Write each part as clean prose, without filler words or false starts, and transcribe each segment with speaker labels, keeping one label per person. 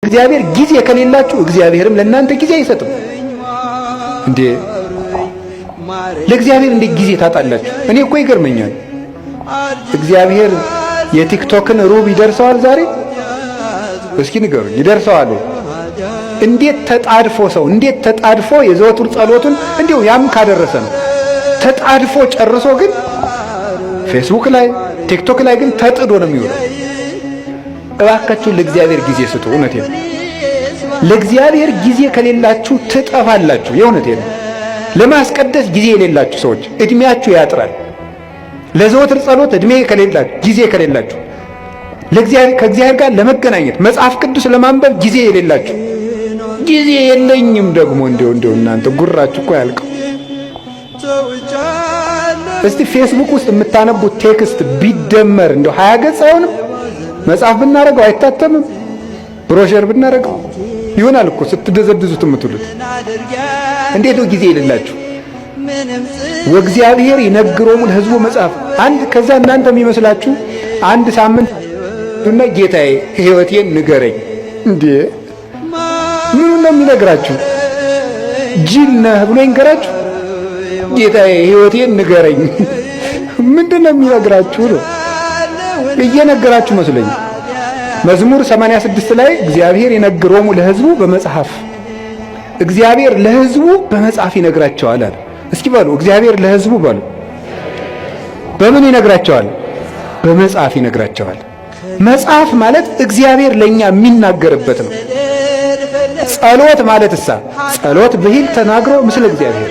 Speaker 1: እግዚአብሔር ጊዜ ከሌላችሁ እግዚአብሔርም ለእናንተ ጊዜ አይሰጥም እንዴ። ለእግዚአብሔር እንዴት ጊዜ ታጣላችሁ? እኔ እኮ ይገርመኛል። እግዚአብሔር የቲክቶክን ሩብ ይደርሰዋል ዛሬ? እስኪ ንገሩኝ፣ ይደርሰዋል? እንዴት ተጣድፎ የዘወትር ጸሎቱን እንዲሁ ያም ካደረሰ ነው ተጣድፎ ጨርሶ፣ ግን ፌስቡክ ላይ ቲክቶክ ላይ ግን ተጥዶ ነው የሚውለው። እባካችሁ ለእግዚአብሔር ጊዜ ስጡ። እውነቴን ነው። ለእግዚአብሔር ጊዜ ከሌላችሁ ትጠፋላችሁ። የእውነቴን ነው። ለማስቀደስ ጊዜ የሌላችሁ ሰዎች እድሜያችሁ ያጥራል። ለዘወትር ጸሎት እድሜ ከሌላችሁ፣ ጊዜ ከሌላችሁ፣ ከእግዚአብሔር ጋር ለመገናኘት መጽሐፍ ቅዱስ ለማንበብ ጊዜ የሌላችሁ፣ ጊዜ የለኝም ደግሞ እንደው እናንተ ጉራችሁ እኮ ያልቀው። እስቲ ፌስቡክ ውስጥ የምታነቡት ቴክስት ቢደመር እንደው 20 ገጽ አይሆንም? መጽሐፍ ብናረገው አይታተምም? ብሮሸር ብናረገው ይሆናል እኮ ስትደዘድዙት የምትሉት። እንዴት ነው ጊዜ የሌላችሁ? ወእግዚአብሔር ይነግሮሙ ለሕዝቡ መጽሐፍ አንድ ከዛ እናንተ የሚመስላችሁ አንድ ሳምንት እና ጌታዬ ሕይወቴን ንገረኝ እንዴ! ምን ነው የሚነግራችሁ? ጅል ነህ ብሎ ይንገራችሁ? ጌታዬ ሕይወቴን ንገረኝ ምንድን ነው የሚነግራችሁ ነው? እየነገራችሁ መስለኝ። መዝሙር 86 ላይ እግዚአብሔር ይነግሮሙ ለሕዝቡ በመጽሐፍ፣ እግዚአብሔር ለሕዝቡ በመጽሐፍ ይነግራቸዋል አለ። እስኪ በሉ እግዚአብሔር ለሕዝቡ በሉ። በምን ይነግራቸዋል? በመጽሐፍ ይነግራቸዋል። መጽሐፍ ማለት እግዚአብሔር ለኛ የሚናገርበት ነው። ጸሎት ማለት ጸሎት ብሂል ተናግሮ ምስለ እግዚአብሔር፣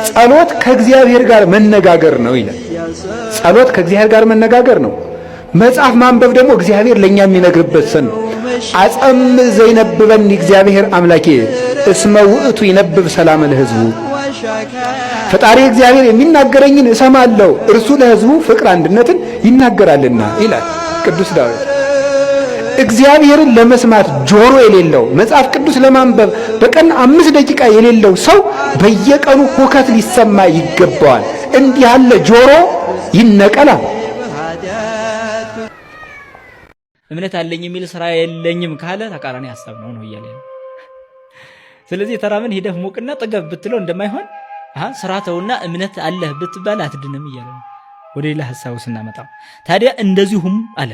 Speaker 1: ጸሎት ከእግዚአብሔር ጋር መነጋገር ነው ይላል። ጸሎት ከእግዚአብሔር ጋር መነጋገር ነው። መጽሐፍ ማንበብ ደግሞ እግዚአብሔር ለኛ የሚነግርበት ሰን ነው። አጸም ዘይነብበን እግዚአብሔር አምላኬ እስመ ውእቱ ይነብብ ሰላም ለሕዝቡ። ፈጣሪ እግዚአብሔር የሚናገረኝን እሰማለሁ፣ እርሱ ለሕዝቡ ፍቅር አንድነትን ይናገራልና ይላል ቅዱስ ዳዊት። እግዚአብሔርን ለመስማት ጆሮ የሌለው መጽሐፍ ቅዱስ ለማንበብ በቀን 5 ደቂቃ የሌለው ሰው በየቀኑ ሁከት ሊሰማ ይገባዋል። እንዲህ ያለ ጆሮ ይነቀላል።
Speaker 2: እምነት አለኝ የሚል ስራ የለኝም ካለ ተቃራኒ ሐሳብ ነው እያለ ነው። ስለዚህ ተራመን ሄደህ ሞቅና ጥገብ ብትለው እንደማይሆን ስራ ተውና እምነት አለህ ብትባል አትድንም እያለ ነው። ወደ ሌላ ሐሳቡ ስናመጣው ታዲያ እንደዚሁም አለ፣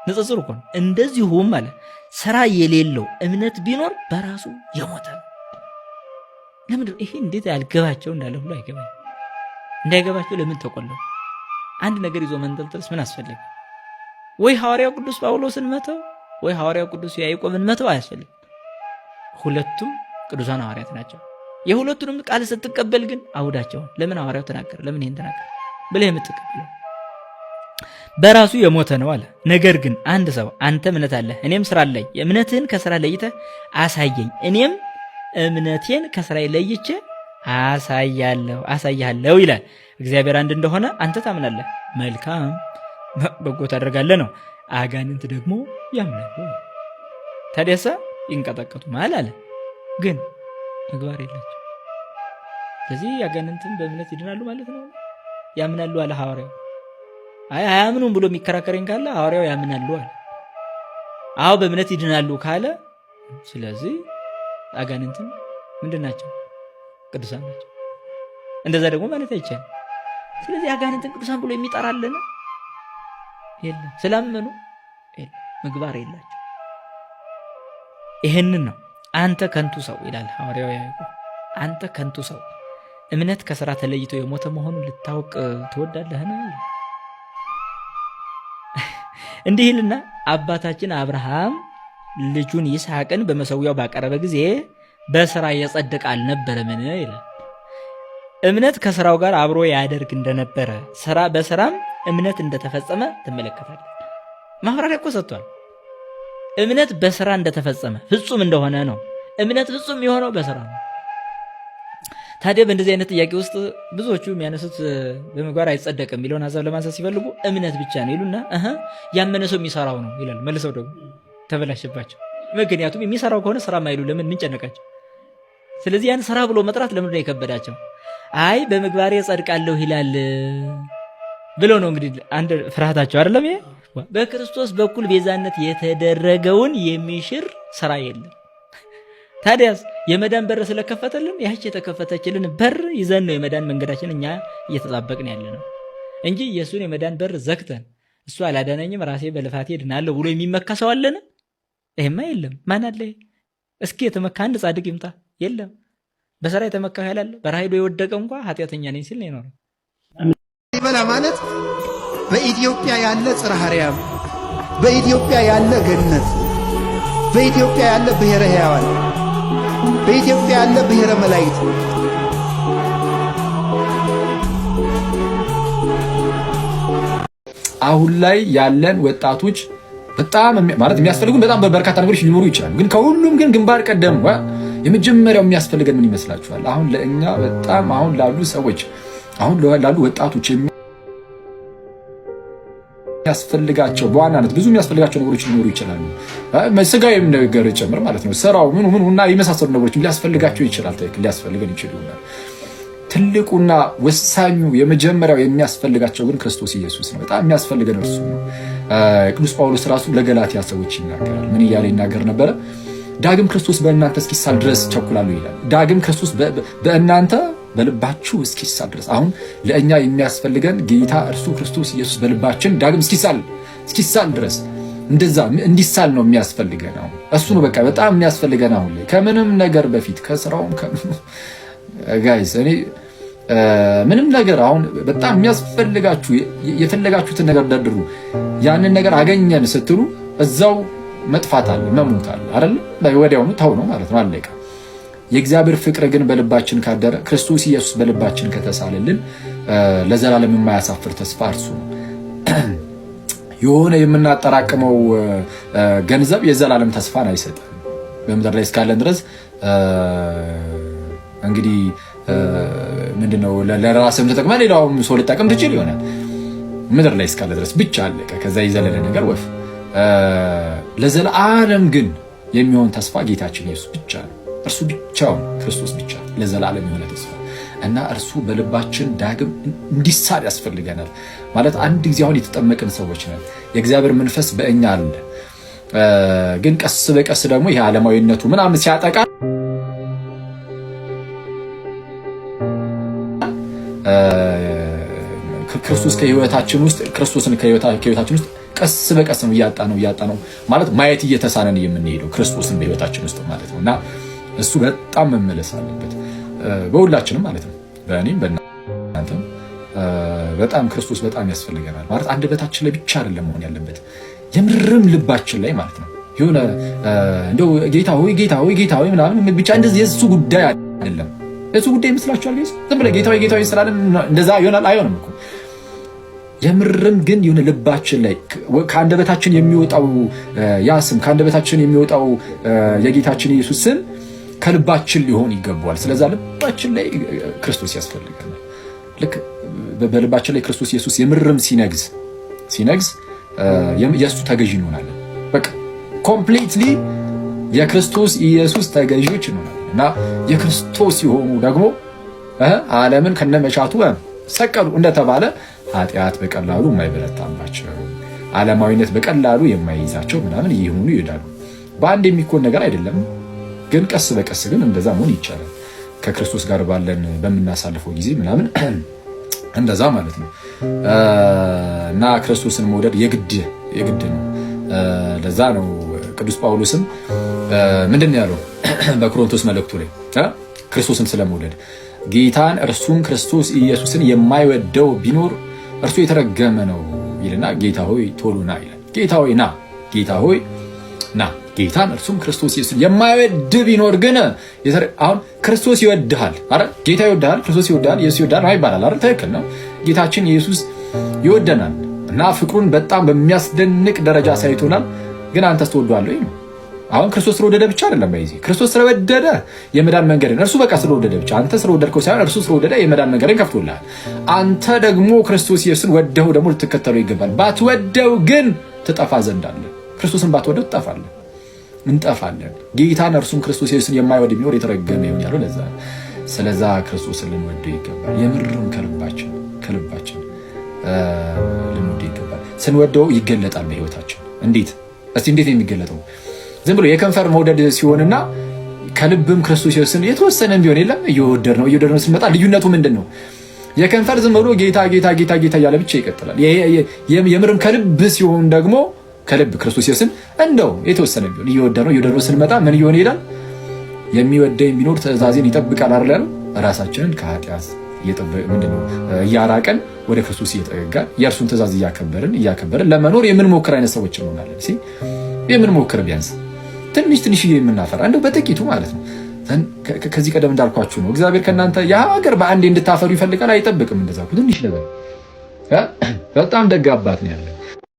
Speaker 2: ንጽጽር እኮ ነው። እንደዚሁም አለ ስራ የሌለው እምነት ቢኖር በራሱ የሞተ ነው። ለምንድን ይሄ እንዴት ያልገባቸው እንዳለ ሁሉ አይገባኝ። እንዳይገባቸው ለምን ተቆለው? አንድ ነገር ይዞ መንጠልጠልስ ምን አስፈልግ? ወይ ሐዋርያው ቅዱስ ጳውሎስን መተው ወይ ሐዋርያው ቅዱስ ያዕቆብን መተው አያስፈልግ። ሁለቱም ቅዱሳን ሐዋርያት ናቸው። የሁለቱንም ቃል ስትቀበል ግን አውዳቸው ለምን ሐዋርያው ተናገረ፣ ለምን ይሄን ተናገረ ብለህ የምትቀበለው በራሱ የሞተ ነው አለ። ነገር ግን አንድ ሰው አንተ እምነት አለህ እኔም ስራ አለኝ፣ እምነትህን ከስራ ለይተህ አሳየኝ፣ እኔም እምነቴን ከስራ ለይቼ አሳያለሁ ይላል። እግዚአብሔር አንድ እንደሆነ አንተ ታምናለህ፣ መልካም በጎ ታደርጋለህ ነው። አጋንንት ደግሞ ያምናሉ። ታዲያሳ ይንቀጠቀጡ ማል አለ፣ ግን ምግባር የላቸው። ስለዚህ አጋንንትን በእምነት ይድናሉ ማለት ነው። ያምናሉ አለ ሐዋርያው። አያምኑም ብሎ የሚከራከረኝ ካለ ሐዋርያው ያምናሉ አለ። አዎ በእምነት ይድናሉ ካለ ስለዚህ አጋንንትን ምንድን ናቸው? ቅዱሳን ናቸው። እንደዛ ደግሞ ማለት አይቻልም። ስለዚህ አጋንንትን ቅዱሳን ብሎ የሚጠራልን የለም። ስላመኑ ምግባር የላቸው። ይሄንን ነው አንተ ከንቱ ሰው ይላል ሐዋርያው ያዕቆብ። አንተ ከንቱ ሰው እምነት ከሥራ ተለይቶ የሞተ መሆኑን ልታውቅ ትወዳለህን? እንዲህ ይልና አባታችን አብርሃም ልጁን ይስሐቅን በመሠዊያው ባቀረበ ጊዜ በሥራ የጸደቀ አልነበረምን ይላል። እምነት ከሥራው ጋር አብሮ ያደርግ እንደነበረ በሥራም እምነት እንደተፈጸመ ትመለከታለህ። ማብራሪያ እኮ ሰጥቷል። እምነት በሥራ እንደተፈጸመ ፍጹም እንደሆነ ነው። እምነት ፍጹም የሆነው በሥራ ነው። ታዲያ በእንደዚህ አይነት ጥያቄ ውስጥ ብዙዎቹ የሚያነሱት በምግባር አይጸደቅም የሚለውን ሀሳብ ለማንሳት ሲፈልጉ እምነት ብቻ ነው ይሉና ያመነ ሰው የሚሰራው ነው ይላል። መልሰው ደግሞ ተበላሽባቸው። ምክንያቱም የሚሰራው ከሆነ ስራ ማይሉ ለምን እንጨነቃቸው? ስለዚህ ያን ስራ ብሎ መጥራት ለምንድን ነው የከበዳቸው? አይ በምግባሬ እጸድቃለሁ ይላል ብለው ነው እንግዲህ አንድ ፍርሃታቸው አይደለም። ይሄ በክርስቶስ በኩል ቤዛነት የተደረገውን የሚሽር ስራ የለም። ታዲያስ የመዳን በር ስለከፈተልን ያቺ የተከፈተችልን በር ይዘን ነው የመዳን መንገዳችን እኛ እየተጣበቅን ያለ ነው እንጂ የእሱን የመዳን በር ዘግተን እሱ አላዳነኝም ራሴ በልፋቴ ድናለሁ ብሎ የሚመካ ሰው አለን? ይሄማ የለም። ማን አለ? እስኪ የተመካ አንድ ጻድቅ ይምጣ። የለም። በስራ የተመካ ያላለ በረሃ ሄዶ የወደቀ እንኳ ኃጢአተኛ ነኝ ሲል ነው የኖረው።
Speaker 3: ላሊበላ ማለት በኢትዮጵያ ያለ ጽርሐ አርያም፣ በኢትዮጵያ ያለ ገነት፣ በኢትዮጵያ ያለ ብሔረ ሕያዋን፣ በኢትዮጵያ ያለ ብሔረ መላእክት
Speaker 4: አሁን ላይ ያለን ወጣቶች በጣም ማለት የሚያስፈልጉን በጣም በርካታ ነገሮች ሊኖሩ ይችላሉ። ግን ከሁሉም ግን ግንባር ቀደም የመጀመሪያው የሚያስፈልገን ምን ይመስላችኋል? አሁን ለእኛ በጣም አሁን ላሉ ሰዎች አሁን ላሉ ወጣቶች የሚያስፈልጋቸው በዋናነት ብዙ የሚያስፈልጋቸው ነገሮች ሊኖሩ ይችላሉ። ስጋዊም ነገር ጭምር ማለት ነው። ስራው ምኑ እና የመሳሰሉ ነገሮች ሊያስፈልጋቸው ይችላል። ሊያስፈልገን ይችላል። ትልቁና ወሳኙ የመጀመሪያው የሚያስፈልጋቸው ግን ክርስቶስ ኢየሱስ ነው። በጣም የሚያስፈልገን እርሱ ነው። ቅዱስ ጳውሎስ ራሱ ለገላትያ ሰዎች ይናገራል። ምን እያለ ይናገር ነበረ? ዳግም ክርስቶስ በእናንተ እስኪሳል ድረስ ቸኩላለሁ ይላል። ዳግም ክርስቶስ በእናንተ በልባችሁ እስኪሳል ድረስ። አሁን ለእኛ የሚያስፈልገን ጌታ እርሱ ክርስቶስ ኢየሱስ በልባችን ዳግም እስኪሳል ድረስ እንደዛ እንዲሳል ነው የሚያስፈልገን። አሁን እሱ ነው በቃ በጣም የሚያስፈልገን አሁን ላይ ከምንም ነገር በፊት ከስራውም ጋይስ እኔ ምንም ነገር አሁን በጣም የሚያስፈልጋችሁ የፈለጋችሁትን ነገር ደርድሩ። ያንን ነገር አገኘን ስትሉ እዛው መጥፋት አለ መሞት አለ አይደል? ወዲያውኑ ተው ነው ማለት ነው፣ አለቀ። የእግዚአብሔር ፍቅር ግን በልባችን ካደረ ክርስቶስ ኢየሱስ በልባችን ከተሳለልን ለዘላለም የማያሳፍር ተስፋ እርሱ ነው። የሆነ የምናጠራቅመው ገንዘብ የዘላለም ተስፋን አይሰጥም። በምድር ላይ እስካለን ድረስ እንግዲህ ምንድነው ለራስም ተጠቅመህ ሌላውም ሰው ልጠቅም ትችል ይሆናል። ምድር ላይ እስካለ ድረስ ብቻ አለቀ። ከዛ የዘለለ ነገር ወፍ። ለዘላለም ግን የሚሆን ተስፋ ጌታችን ኢየሱስ ብቻ ነው። እርሱ ብቻውን ክርስቶስ ብቻ ለዘላለም የሆነ ተስፋ እና እርሱ በልባችን ዳግም እንዲሳል ያስፈልገናል። ማለት አንድ ጊዜ አሁን የተጠመቅን ሰዎች ነን። የእግዚአብሔር መንፈስ በእኛ አለ። ግን ቀስ በቀስ ደግሞ ይሄ ዓለማዊነቱ ምናምን ሲያጠቃ ክርስቶስን ከህይወታችን ውስጥ ቀስ በቀስ ነው እያጣ ነው ማለት ማየት እየተሳነን የምንሄደው ክርስቶስን በህይወታችን ውስጥ ማለት ነው። እና እሱ በጣም መመለስ አለበት በሁላችንም ማለት ነው። በእኔም በእናንተም በጣም ክርስቶስ በጣም ያስፈልገናል ማለት አንደበታችን ላይ ብቻ አይደለም መሆን ያለበት የምርም ልባችን ላይ ማለት ነው። የሆነ እንደው ጌታ ሆይ ምናምን ብቻ እንደዚህ የእሱ ጉዳይ አይደለም። የእሱ ጉዳይ ይመስላችኋል? ዝም ብለህ ጌታ ሆይ ስላለን እንደዛ ይሆናል? አይሆንም እኮ። የምርም ግን የሆነ ልባችን ላይ ከአንደበታችን የሚወጣው ያ ስም ከአንደበታችን የሚወጣው የጌታችን ኢየሱስ ስም ከልባችን ሊሆን ይገባዋል። ስለዛ ልባችን ላይ ክርስቶስ ያስፈልገናል። ልክ በልባችን ላይ ክርስቶስ ኢየሱስ የምርም ሲነግዝ የእሱ ተገዥ እንሆናለን። በቃ ኮምፕሊትሊ የክርስቶስ ኢየሱስ ተገዢዎች እንሆናለን። እና የክርስቶስ የሆኑ ደግሞ ዓለምን ከነመሻቱ ሰቀሉ እንደተባለ ኃጢአት በቀላሉ የማይበረታባቸው ዓለማዊነት በቀላሉ የማይይዛቸው ምናምን እየሆኑ ይሄዳሉ። በአንድ የሚኮን ነገር አይደለም፣ ግን ቀስ በቀስ ግን እንደዛ መሆን ይቻላል። ከክርስቶስ ጋር ባለን በምናሳልፈው ጊዜ ምናምን እንደዛ ማለት ነው። እና ክርስቶስን መውደድ የግድ ነው። ለዛ ነው ቅዱስ ጳውሎስም ምንድን ነው ያለው በቆሮንቶስ መልእክቱ ላይ ክርስቶስን ስለመውደድ ጌታን እርሱም ክርስቶስ ኢየሱስን የማይወደው ቢኖር እርሱ የተረገመ ነው ይልና ጌታ ሆይ ቶሎ ና ይላል። ጌታ ሆይ ና። ጌታን እርሱም ክርስቶስ ኢየሱስን የማይወድ ቢኖር ግን አሁን ክርስቶስ ይወድሃል አይደል? ጌታ ይወድሃል፣ ክርስቶስ ይወድሃል፣ ኢየሱስ ይወድሃል ይባላል አይደል? ትክክል ነው። ጌታችን ኢየሱስ ይወደናል እና ፍቅሩን በጣም በሚያስደንቅ ደረጃ ሳይቶናል። ግን አንተስ ትወደዋለህ ወይ ነው? አሁን ክርስቶስ ስለወደደ ብቻ አይደለም። በዚህ ክርስቶስ ስለወደደ የመዳን መንገድን እርሱ በቃ ስለወደደ ብቻ አንተ ስለወደድከው ሳይሆን እርሱ ስለወደደ የመዳን መንገድን ከፍቶልሃል። አንተ ደግሞ ክርስቶስ ኢየሱስን ወደው ደግሞ ልትከተለው ይገባል። ባትወደው ግን ትጠፋ ዘንድ አለ። ክርስቶስን ባትወደው ትጠፋለህ፣ እንጠፋለን። ጌታን እርሱም ክርስቶስ ኢየሱስን የማይወድ ቢኖር የተረገመ ይሁን ያለው ለዛ። ስለዛ ክርስቶስን ልንወደው ይገባል። የምርም ከልባችን ልንወደው ይገባል። ስንወደው ይገለጣል በህይወታችን። እንዴት ነው የሚገለጠው? ዝም ብሎ የከንፈር መውደድ ሲሆንና ከልብም ክርስቶስ ኢየሱስን የተወሰነም ቢሆን የለም እየወደድ ነው ስንመጣ ልዩነቱ ምንድነው? የከንፈር ዝም ብሎ ጌታ ጌታ ጌታ ጌታ እያለ ብቻ ይቀጥላል። የምርም ከልብ ሲሆን ደግሞ ከልብ ክርስቶስ ኢየሱስን እንደው የተወሰነ ቢሆን እየወደድ ነው ስንመጣ ምን ይሆን ይላል? የሚወደኝ ቢኖር ትእዛዜን ይጠብቃል አይደል? ራሳችንን ከኃጢአት እያራቀን ወደ ክርስቶስ እየተጠጋን የእርሱን ትእዛዝ እያከበርን ለመኖር የምንሞክር አይነት ሰዎች እንሆናለን። የምንሞክር ቢያንስ ትንሽ የምናፈራ እንደው በጥቂቱ ማለት ነው። ከዚህ ቀደም እንዳልኳችሁ ነው። እግዚአብሔር ከእናንተ የሀገር በአንዴ እንድታፈሩ ይፈልጋል፣ አይጠብቅም። እንደዛ ትንሽ ነገር በጣም ደግ አባት ነው ያለ።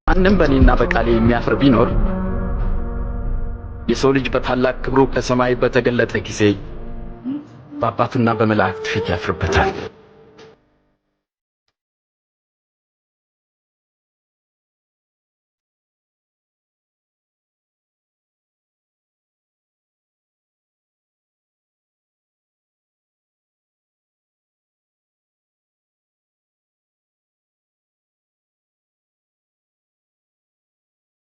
Speaker 5: ማንም በእኔና በቃሌ የሚያፍር ቢኖር የሰው ልጅ በታላቅ ክብሩ ከሰማይ በተገለጠ ጊዜ በአባቱና በመላእክት ፊት ያፍርበታል።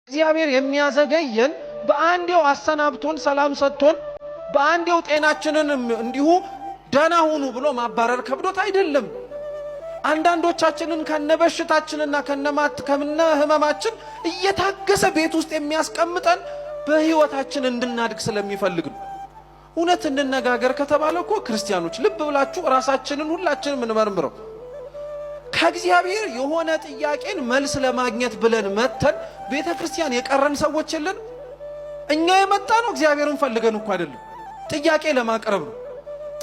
Speaker 6: እግዚአብሔር የሚያዘገየን በአንዴው አሰናብቶን ሰላም ሰጥቶን በአንዴው ጤናችንን እንዲሁ ደህና ሁኑ ብሎ ማባረር ከብዶት አይደለም። አንዳንዶቻችንን ከነበሽታችንና ከነ ህመማችን እየታገሰ ቤት ውስጥ የሚያስቀምጠን በህይወታችን እንድናድግ ስለሚፈልግ ነው። እውነት እንነጋገር ከተባለ እኮ ክርስቲያኖች ልብ ብላችሁ ራሳችንን ሁላችንም እንመርምረው። ከእግዚአብሔር የሆነ ጥያቄን መልስ ለማግኘት ብለን መተን ቤተ ክርስቲያን የቀረን ሰዎች የለን? እኛ የመጣ ነው እግዚአብሔርን ፈልገን እኮ አይደለም፣ ጥያቄ ለማቅረብ ነው።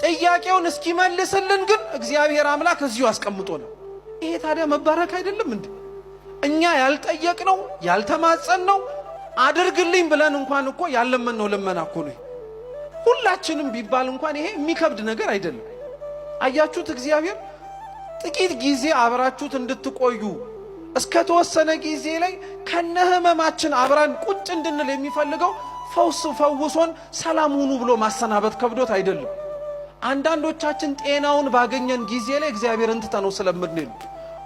Speaker 6: ጥያቄውን እስኪመልስልን ግን እግዚአብሔር አምላክ እዚሁ አስቀምጦናል። ይሄ ታዲያ መባረክ አይደለም እንዴ? እኛ ያልጠየቅነው ያልተማጸንነው አድርግልኝ ብለን እንኳን እኮ ያለመነው ልመና እኮ ነው። ሁላችንም ቢባል እንኳን ይሄ የሚከብድ ነገር አይደለም። አያችሁት? እግዚአብሔር ጥቂት ጊዜ አብራችሁት እንድትቆዩ እስከ ተወሰነ ጊዜ ላይ ከነህመማችን አብራን ቁጭ እንድንል የሚፈልገው ፈውሶን ሰላም ሁኑ ብሎ ማሰናበት ከብዶት አይደለም። አንዳንዶቻችን ጤናውን ባገኘን ጊዜ ላይ እግዚአብሔርን ትተነው ስለምንል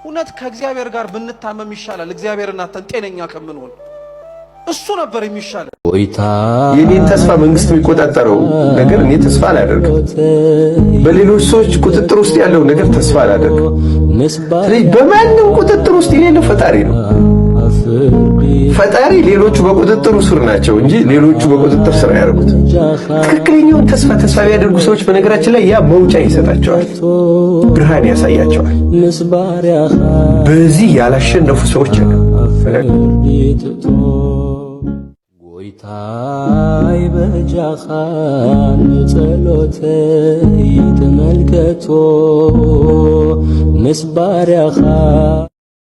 Speaker 6: እውነት ከእግዚአብሔር ጋር ብንታመም ይሻላል እግዚአብሔርን አተን ጤነኛ ከምንሆን እሱ ነበር የሚሻለው።
Speaker 7: የኔን ተስፋ መንግስት የሚቆጣጠረው ነገር እኔ ተስፋ አላደርግም። በሌሎች ሰዎች ቁጥጥር ውስጥ ያለው ነገር ተስፋ አላደርግም። ስለዚህ በማንም ቁጥጥር ውስጥ የሌለው ፈጣሪ ነው። ፈጣሪ ሌሎቹ በቁጥጥሩ ስር ናቸው እንጂ ሌሎቹ በቁጥጥር ስር አያደርጉት። ትክክለኛውን ተስፋ ቢያደርጉ ሰዎች በነገራችን ላይ ያ መውጫ ይሰጣቸዋል፣ ብርሃን ያሳያቸዋል። በዚህ ያላሸነፉ ሰዎች
Speaker 8: ጎይታይ በጃኻን ጸሎተ ይትመልከቶ ምስባርያኻ